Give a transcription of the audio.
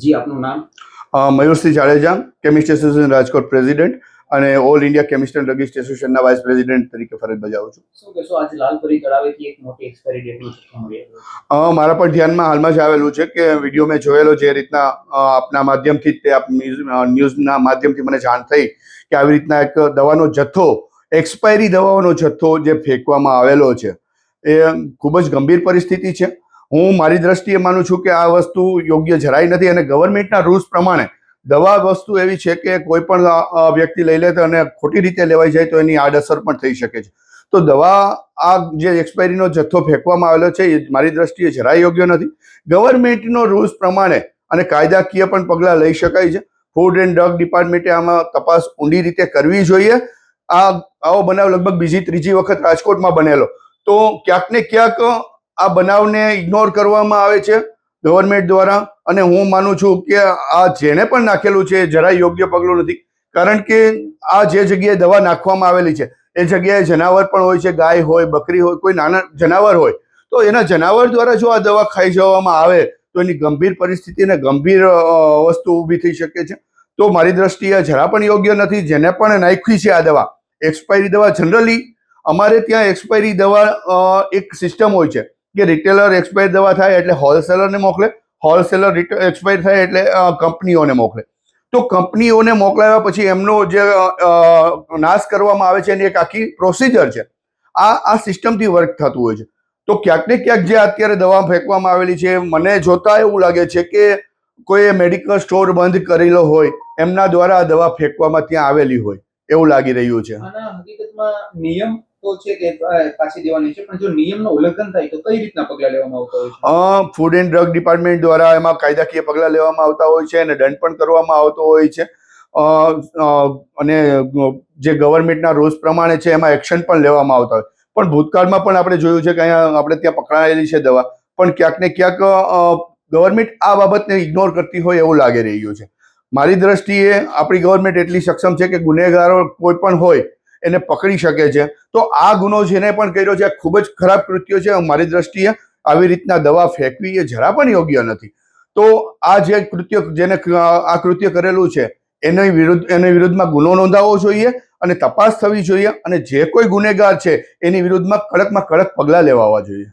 જી, આપનું નામ? Mayursinh Jadeja, chemist association Rajkot president અને all India chemist and druggist એસોસિએશનના વાઇસ પ્રેસિડેન્ટ તરીકે ફરજ બજાવું છું. શું કહેશો, આજે લાલપરી તળાવેથી એક મોટી એક્સપાયરી ડેટનો જથ્થો મળી આવ્યો? મારા પણ ધ્યાનમાં હાલમાં જ આવેલું છે કે વિડીયો મેં જોયેલો જે રીતના આપના માધ્યમથી તે ન્યૂઝના માધ્યમથી મને જાણ થઈ કે આવી રીતના એક દવાનો જથ્થો, એક્સપાયરી દવાઓનો જથ્થો જે ફેંકવામાં આવેલો છે એ ખૂબ જ ગંભીર પરિસ્થિતિ છે. હું મારી દ્રષ્ટિએ માનું છું કે આ વસ્તુ યોગ્ય જરાય નથી અને ગવર્મેન્ટના રૂલ્સ પ્રમાણે દવા વસ્તુ એવી છે કે કોઈ પણ વ્યક્તિ લઈ લે તો અને ખોટી રીતે લેવાઈ જાય તો એની આડઅસર પણ થઈ શકે છે. તો દવા આ જે એક્સપાયરીનો જથ્થો ફેંકવામાં આવેલો છે એ મારી દ્રષ્ટિએ જરાય યોગ્ય નથી. ગવર્મેન્ટનો રૂલ્સ પ્રમાણે અને કાયદાકીય પણ પગલાં લઈ શકાય છે. ફૂડ એન્ડ ડ્રગ ડિપાર્ટમેન્ટે આમાં તપાસ ઊંડી રીતે કરવી જોઈએ. આવો બનાવ લગભગ બીજી ત્રીજી વખત રાજકોટમાં બનેલો, તો ક્યાંક ને ક્યાંક આ બનાવને ઇગ્નોર કરવામાં આવે છે ગવર્મેન્ટ દ્વારા. અને હું માનું છું કે આ જેણે પણ નાખેલું છે એ જરાય યોગ્ય પગલું નથી. કારણ કે આ જે જગ્યાએ દવા નાખવામાં આવેલી છે એ જગ્યાએ જનાવર પણ હોય છે, ગાય હોય, બકરી હોય, કોઈ નાના જનાવર હોય, તો એના જનાવર દ્વારા જો આ દવા ખાઈ જવામાં આવે તો એની ગંભીર પરિસ્થિતિ અને ગંભીર વસ્તુ ઊભી થઈ શકે છે. તો મારી દ્રષ્ટિએ જરા પણ યોગ્ય નથી. જેને પણ નાખી છે આ દવા, એક્સપાયરી દવા, જનરલી અમારે ત્યાં એક્સપાયરી દવા એક સિસ્ટમ હોય છે કે રિટેલર એક્સપાયર દવા થાય એટલે હોલસેલરને મોકલે, હોલસેલર એક્સપાયર થાય એટલે કંપનીઓને મોકલે. તો કંપનીઓને મોકલાવ્યા પછી એમનો જે નાશ કરવામાં આવે છે એની એક આખી પ્રોસિજર છે. આ સિસ્ટમથી વર્ક થતું હોય છે. તો ક્યાંક ને ક્યાંક જે અત્યારે દવા ફેંકવામાં આવેલી છે, મને જોતા એવું લાગે છે કે કોઈ મેડિકલ સ્ટોર બંધ કરેલો હોય એમના દ્વારા આ દવા ફેંકવામાં ત્યાં આવેલી હોય એવું લાગી રહ્યું છે. આના હકીકતમાં નિયમ તો છે કે પાછી દેવાની છે, પણ જો નિયમનો ઉલ્લંઘન થાય તો કઈ રીતના પગલાં લેવામાં આવતા હોય છે? ફૂડ એન્ડ ડ્રગ ડિપાર્ટમેન્ટ દ્વારા એમાં કાયદાકીય પગલાં લેવામાં આવતા હોય છે અને દંડ પણ કરવામાં આવતો હોય છે. અને જે ગવર્મેન્ટના રૂલ્સ પ્રમાણે છે એમાં એક્શન પણ લેવામાં આવતા હોય. પણ ભૂતકાળમાં પણ આપણે જોયું છે કે અહીંયા આપણે ત્યાં પકડાયેલી છે દવા, પણ ક્યાંક ને ક્યાંક ગવર્મેન્ટ આ બાબતને ઇગ્નોર કરતી હોય એવું લાગી રહ્યું છે. મારી દ્રષ્ટિએ આપણી ગવર્મેન્ટ એટલી સક્ષમ છે કે ગુનેગારો કોઈ પણ હોય એને પકડી શકે છે. તો આ ગુનો જેને પણ કર્યો છે ખૂબ જ ખરાબ કૃત્ય છે. મારી દ્રષ્ટિએ આવી રીતના દવા ફેંકવી એ જરા પણ યોગ્ય નથી. તો આ જે કૃત્ય, જેને આ કૃત્ય કરેલું છે એની વિરુદ્ધમાં ગુનો નોંધાવવો જોઈએ અને તપાસ થવી જોઈએ અને જે કોઈ ગુનેગાર છે એની વિરુદ્ધમાં કડકમાં કડક પગલાં લેવાવા જોઈએ.